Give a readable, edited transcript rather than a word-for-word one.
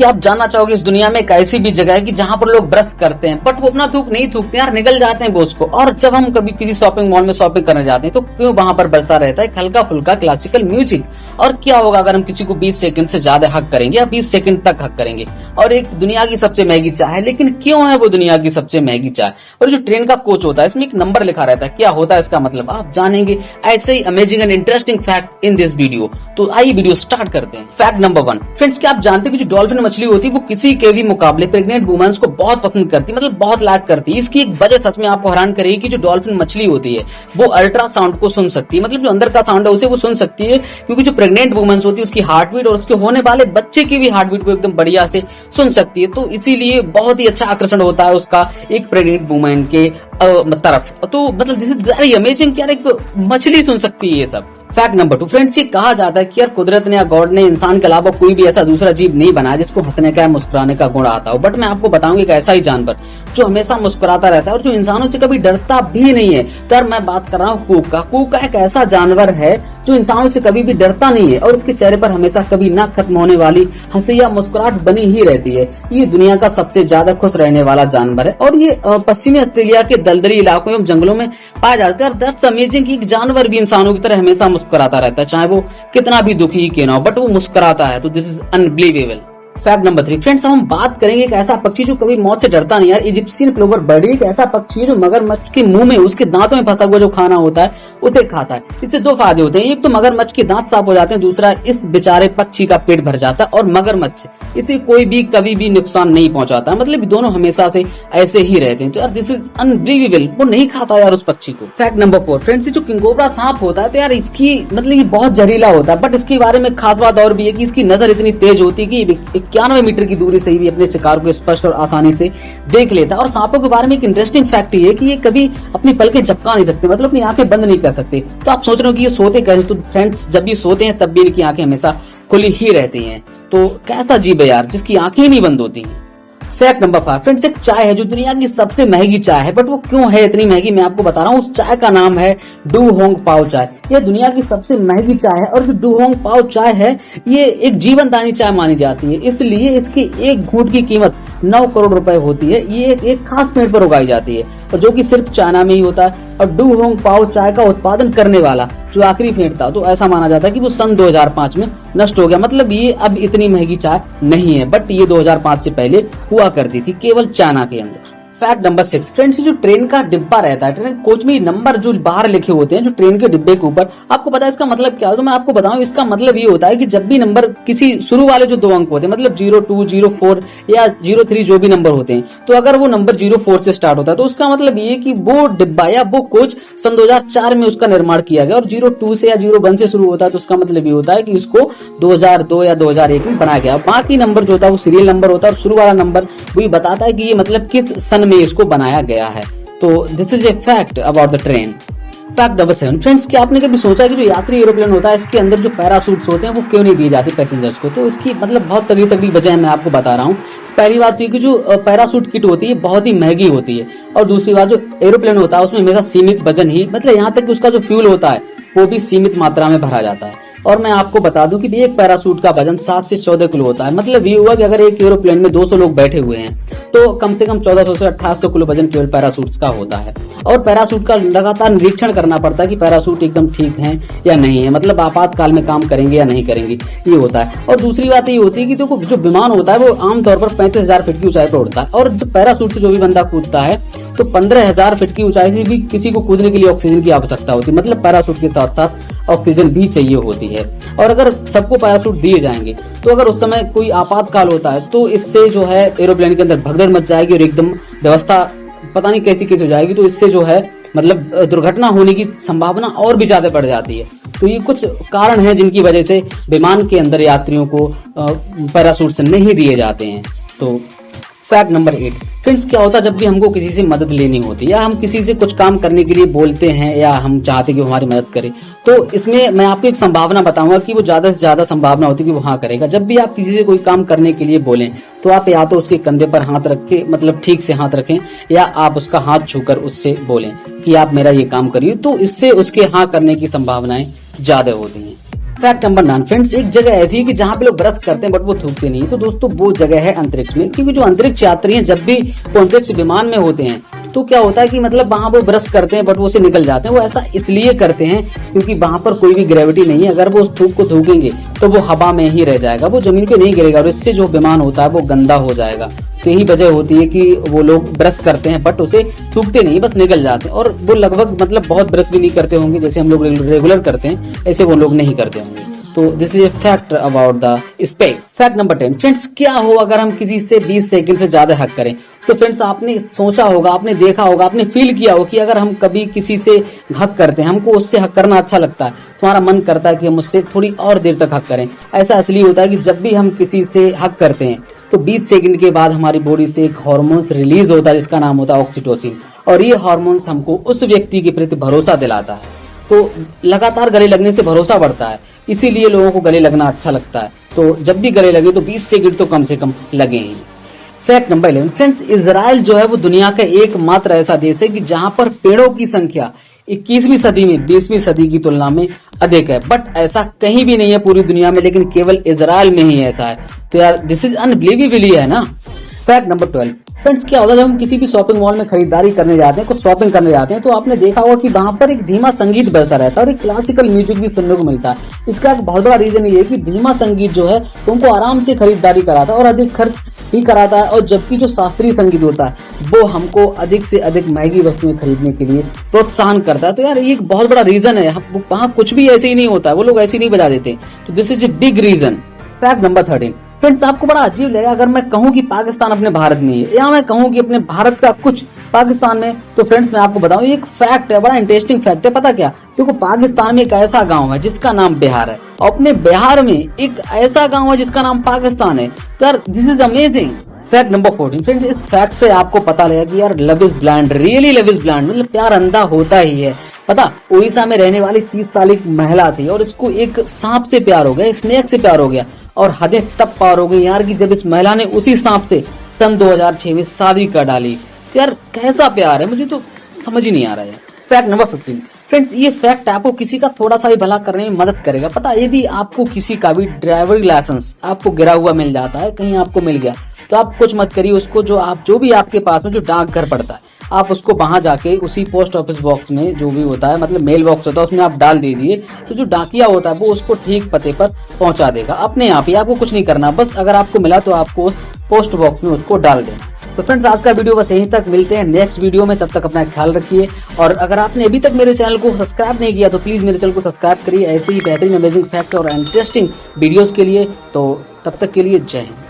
कि आप जानना चाहोगे इस दुनिया में एक ऐसी भी जगह है कि जहां पर लोग ब्रश करते हैं बट वो अपना थूक नहीं थूकते यार, निकल जाते हैं बोझ को। और जब हम कभी किसी शॉपिंग मॉल में शॉपिंग करने जाते हैं तो क्यों वहां पर बजता रहता है हल्का फुल्का क्लासिकल म्यूजिक। और क्या होगा अगर हम किसी को 20 सेकंड से ज्यादा हक करेंगे या 20 सेकंड तक हक करेंगे। और एक दुनिया की सबसे महंगी चाय है, लेकिन क्यों है वो दुनिया की सबसे महंगी चाय। और जो ट्रेन का कोच होता है इसमें एक नंबर लिखा रहता है, क्या होता है इसका मतलब आप जानेंगे ऐसे ही amazing and interesting fact in this video. तो आइए वीडियो स्टार्ट करते हैं। फैक्ट नंबर 1 फ्रेंड्स, क्या आप जानते हैं कि जो डॉल्फिन मछली होती है वो किसी के भी मुकाबले प्रेग्नेंट वुमेन्स को बहुत पसंद करती है, मतलब बहुत लाइक करती है। इसकी एक वजह सच में आपको हैरान करेगी कि जो डॉल्फिन मछली होती है वो अल्ट्रासाउंड को सुन सकती है, मतलब जो अंदर का साउंड है उसे वो सुन सकती है, क्योंकि जो प्रेग्नेंट वुमेन्स होती है उसकी हार्ट बीट और उसके होने वाले बच्चे की भी हार्ट बीट को एकदम बढ़िया से सुन सकती है। तो इसीलिए बहुत ही अच्छा आकर्षण होता है उसका एक प्रेग्नेंट वुमेन के तरफ। तो मतलब दिस इज वेरी अमेजिंग कि यार एक मछली सुन सकती है ये सब। फैक्ट नंबर 2 फ्रेंड्स, ये कहा जाता है कि यार कुदरत ने या गॉड ने इंसान के अलावा कोई भी ऐसा दूसरा जीव नहीं बनाया जिसको हंसने का या मुस्कुराने का गुण आता हो। बट मैं आपको बताऊंगा एक ऐसा ही जानवर जो हमेशा मुस्कुराता रहता है और जो इंसानों से कभी डरता भी नहीं है। तो यार मैं बात कर रहा हूँ कूक का। कूक एक ऐसा जानवर है जो इंसानों से कभी भी डरता नहीं है और उसके चेहरे पर हमेशा कभी ना खत्म होने वाली हंसी या मुस्कुराहट बनी ही रहती है। ये दुनिया का सबसे ज्यादा खुश रहने वाला जानवर है और ये पश्चिमी ऑस्ट्रेलिया के दलदली इलाकों एवं जंगलों में पाया जाता है। दैट्स अमेजिंग कि एक जानवर भी इंसानों की तरह हमेशा मुस्कुराता रहता है, चाहे वो कितना भी दुखी क्यों ना हो, बट वो मुस्कुराता है। तो this is unbelievable. Fact number 3 friends, हम बात करेंगे एक ऐसा पक्षी जो कभी मौत से डरता नहीं यार। इजिप्शियन क्लोवर बर्ड एक ऐसा पक्षी है जो मगरमच्छ के मुंह में उसके दांतों में फंसा हुआ जो खाना होता है उसे खाता है। इससे 2 फायदे होते हैं, एक तो मगरमच्छ के दांत साफ हो जाते हैं, दूसरा इस बेचारे पक्षी का पेट भर जाता है और मगरमच्छ इसे कोई भी कभी भी नुकसान नहीं पहुंचाता। मतलब दोनों हमेशा से ऐसे ही रहते हैं। तो यार दिस इज अनबिलीवेबल, वो नहीं खाता यार उस पक्षी को। फैक्ट नंबर 4 फ्रेंड्स, जो किंगकोब्रा सांप होता है तो यार इसकी मतलब ये बहुत जहरीला होता है, बट इसके बारे में खास बात और भी है कि इसकी नजर इतनी तेज होती है कि 91 मीटर की दूरी से भी अपने शिकार को स्पष्ट और आसानी से देख लेता है। और सांपों के बारे में एक इंटरेस्टिंग फैक्ट ये है कि ये कभी अपनी पलकें झपका नहीं सकते, मतलब अपनी आंखें बंद नहीं कर सकते। तो आप सोच रहे हो कि ये सोते कैसे, तो फ्रेंड्स जब ये सोते हैं तब भी इनकी आंखें हमेशा खुली ही रहती हैं। तो कैसा जीव है यार जिसकी आंखें नहीं बंद होती हैं। फैक्ट नंबर 5 फ्रेंड्स, एक चाय है जो दुनिया की सबसे महंगी चाय है, बट वो क्यों है इतनी महंगी मैं आपको बता रहा हूँ। उस चाय का नाम है डू होंग पाओ चाय। ये दुनिया की सबसे महंगी चाय है और जो डू होंग पाओ चाय है ये एक जीवनदायी चाय मानी जाती है, इसलिए इसकी एक घूंट की कीमत 9 करोड़ रुपए होती है। ये एक खास पेड़ पर उगाई जाती है और जो कि सिर्फ चाइना में ही होता है। और डू होंग पाओ चाय का उत्पादन करने वाला जो आखिरी पेड़ था तो ऐसा माना जाता है कि वो सन 2005 में नष्ट हो गया। मतलब ये अब इतनी महंगी चाय नहीं है, बट ये 2005 से पहले हुआ करती थी केवल चाइना के अंदर। फैक्ट नंबर 6 फ्रेंड्स, जो ट्रेन का डिब्बा रहता है, ट्रेन कोच में नंबर जो बाहर लिखे होते हैं जो ट्रेन के डिब्बे के ऊपर, आपको पता है इसका मतलब क्या है? तो मैं आपको बताऊं, इसका मतलब ये होता है कि जब भी नंबर किसी शुरू वाले जो 2 अंक होते हैं, मतलब 02, 04 या 03 जो भी नंबर होते हैं, तो अगर वो नंबर 04 से स्टार्ट होता है तो उसका मतलब ये कि वो डिब्बा या वो कोच सन 2004 में उसका निर्माण किया गया। और 02 से या 01 से शुरू होता है तो उसका मतलब ये होता है कि इसको 2002 या 2001 में बनाया गया। बाकी नंबर जो होता है वो सीरियल नंबर होता है और शुरू वाला नंबर वही बताता है कि ये मतलब किस सन में इसको बनाया गया है। तो this is a fact about the train. Fact number 7 friends, क्या आपने कभी सोचा कि जो यात्री एरोप्लेन होता है इसके अंदर जो पैरासूट्स होते हैं वो क्यों नहीं दिए जाते पैसेंजर्स को? तो इसकी मतलब बहुत तगड़ी तगड़ी वजह मैं आपको बता रहा हूँ। पहली बात तो ये कि जो पैरासूट किट होती है बहुत ही महंगी होती है और दूसरी बात जो एरोप्लेन होता है उसमें हमेशा सीमित वजन ही, मतलब यहाँ तक कि उसका जो फ्यूल होता है वो भी सीमित मात्रा में भरा जाता है। और मैं आपको बता दूं कि एक पैरासूट का वजन 7 से 14 किलो होता है। मतलब ये हुआ कि अगर एक एरोप्लेन में 200 लोग बैठे हुए हैं तो कम से कम 1400 से 1800 किलो वजन केवल पैरासूट का होता है। और पैरासूट का लगातार निरीक्षण करना पड़ता है कि पैरासूट एकदम ठीक है या नहीं है, मतलब आपातकाल में काम करेंगे या नहीं करेंगे, ये होता है। और दूसरी बात ये होती है कि देखो जो विमान होता है वो आमतौर पर 35,000 फीट की ऊंचाई पर उड़ता है और जो पैरासूट से जो भी बंदा कूदता है तो 15,000 फीट की ऊंचाई से भी किसी को कूदने के लिए ऑक्सीजन की आवश्यकता होती है, मतलब पैरासूट के साथ साथ ऑक्सीजन भी चाहिए होती है। और अगर सबको पैरासूट दिए जाएंगे तो अगर उस समय कोई आपातकाल होता है तो इससे जो है एरोप्लेन के अंदर भगदड़ मच जाएगी और एकदम व्यवस्था पता नहीं कैसी कैसी हो जाएगी। तो इससे जो है मतलब दुर्घटना होने की संभावना और भी ज्यादा बढ़ जाती है। तो ये कुछ कारण हैं जिनकी वजह से विमान के अंदर यात्रियों को पैरासूट नहीं दिए जाते हैं। तो फैक्ट नंबर 8 फ्रेंड्स, क्या होता है जब भी हमको किसी से मदद लेनी होती है या हम किसी से कुछ काम करने के लिए बोलते हैं या हम चाहते हैं कि वो हमारी मदद करे, तो इसमें मैं आपको एक संभावना बताऊंगा कि वो ज्यादा से ज्यादा संभावना होती है कि वो हाँ करेगा। जब भी आप किसी से कोई काम करने के लिए बोलें तो आप या तो उसके कंधे पर हाथ रख के मतलब ठीक से हाथ रखें या आप उसका हाथ छूकर उससे बोलें कि आप मेरा ये काम करिए, तो इससे उसके हाँ करने की संभावनाएं ज्यादा होती हैं। फैक्ट नंबर 9 फ्रेंड्स, एक जगह ऐसी है कि जहाँ पे लोग ब्रश करते हैं बट वो थूकते नहीं। तो दोस्तों वो जगह है अंतरिक्ष में, क्योंकि जो अंतरिक्ष यात्री हैं जब भी वो अंतरिक्ष विमान में होते हैं तो क्या होता है कि मतलब वहां वो ब्रश करते हैं बट वो से निकल जाते हैं। वो ऐसा इसलिए करते हैं क्योंकि वहां पर कोई भी ग्रेविटी नहीं है। अगर वो उस थूक को थूकेंगे तो वो हवा में ही रह जाएगा, वो जमीन पे नहीं गिरेगा और इससे जो विमान होता है वो गंदा हो जाएगा। तो यही वजह होती है कि वो लोग ब्रश करते हैं बट उसे थूकते नहीं, बस निकल जाते हैं। और वो लगभग मतलब बहुत ब्रश भी नहीं करते होंगे, जैसे हम लोग रेगुलर करते हैं ऐसे वो लोग नहीं करते होंगे। तो this is a fact about the space. Fact number 10 friends, क्या हो अगर हम किसी से 20 सेकंड से ज्यादा हक करें। तो फ्रेंड्स आपने सोचा होगा, आपने देखा होगा, आपने फील किया होगा कि अगर हम कभी किसी से हक करते हैं, हमको उससे हक करना अच्छा लगता है, तुम्हारा मन करता है कि हम उससे थोड़ी और देर तक हक करें। ऐसा इसलिए होता है कि जब भी हम किसी से हक करते हैं तो 20 सेकंड के बाद हमारी बॉडी से एक हार्मोन्स रिलीज होता है जिसका नाम होता है ऑक्सीटोसिन, और ये हार्मोन्स हमको उस व्यक्ति के प्रति भरोसा दिलाता है। तो लगातार गले लगने से भरोसा बढ़ता है, इसीलिए लोगों को गले लगना अच्छा लगता है। तो जब भी गले लगे तो 20 सेकंड तो कम से कम लगे ही। फैक्ट नंबर 11 फ्रेंड्स, इजराइल जो है वो दुनिया का एकमात्र ऐसा देश है कि जहां पर पेड़ों की संख्या 21वीं सदी में 20वीं सदी की तुलना में अधिक है। बट ऐसा कहीं भी नहीं है पूरी दुनिया में, लेकिन केवल इजराइल में ही ऐसा है। तो यार दिस इज अनबिलीवेबल है ना। फैक्ट नंबर 12 फ्रेंड्स, क्या होता है जब हम किसी भी शॉपिंग मॉल में खरीदारी करने जाते हैं, कुछ शॉपिंग करने जाते हैं, तो आपने देखा होगा कि वहां पर एक धीमा संगीत बजता रहता है और एक क्लासिकल म्यूजिक भी सुनने को मिलता है। इसका एक बहुत बड़ा रीजन ये है कि धीमा संगीत जो है तुमको आराम से खरीदारी कराता है और अधिक खर्च भी कराता है, और जबकि जो शास्त्रीय संगीत होता है वो हमको अधिक से अधिक महंगी वस्तुएं खरीदने के लिए प्रोत्साहन करता है। तो यार ये एक बहुत बड़ा रीजन है, वहां कुछ भी ऐसे ही नहीं होता है, वो लोग ऐसे ही नहीं बजा देते। तो this is a big reason. Fact number 13 friends, आपको बड़ा अजीब लगेगा अगर मैं कहूं कि पाकिस्तान अपने भारत में है, या मैं कहूं कि अपने भारत का कुछ पाकिस्तान में। तो फ्रेंड्स मैं आपको बताऊं, ये एक फैक्ट है, बड़ा इंटरेस्टिंग फैक्ट है। पता क्या, देखो पाकिस्तान में एक ऐसा गांव है जिसका नाम बिहार है, और अपने बिहार में एक ऐसा गांव है जिसका नाम पाकिस्तान है। तो यार this is amazing. Fact number 14 friends, इस फैक्ट से आपको पता लगेगा कि यार love is blind, really love is blind, मतलब प्यार अंधा होता ही है। पता, उड़ीसा में रहने वाली 30 साल की महिला थी और इसको एक सांप से प्यार हो गया, स्नेक से प्यार हो गया, और हदें तब पार हो गई यार कि जब इस महिला ने उसी सांप से सन 2006 में शादी कर डाली। तो यार कैसा प्यार है, मुझे तो समझ ही नहीं आ रहा है। फैक्ट नंबर 15 फ्रेंड्स, ये फैक्ट आपको किसी का थोड़ा सा भी भला करने में मदद करेगा। पता, यदि आपको किसी का भी ड्राइवरी लाइसेंस आपको गिरा हुआ मिल जाता है, कहीं आपको मिल गया, तो आप कुछ मत करिए, उसको जो भी आपके पास में जो डाकघर पड़ता है, आप उसको वहां जाके उसी पोस्ट ऑफिस बॉक्स में जो भी होता है, मतलब मेल बॉक्स होता है, उसमें आप डाल दीजिए। तो जो डाकिया होता है वो उसको ठीक पते पर पहुंचा देगा अपने आप ही, आपको कुछ नहीं करना। बस अगर आपको मिला तो आपको उस पोस्ट बॉक्स में उसको डाल देना। तो फ्रेंड्स आज का वीडियो बस यहीं तक, मिलते हैं नेक्स्ट वीडियो में, तब तक अपना ख्याल रखिए। और अगर आपने अभी तक मेरे चैनल को सब्सक्राइब नहीं किया तो प्लीज मेरे चैनल को सब्सक्राइब करिए ऐसे ही बेहतरीन अमेजिंग फैक्ट और इंटरेस्टिंग वीडियोस के लिए। तो तब तक के लिए जय हिंद।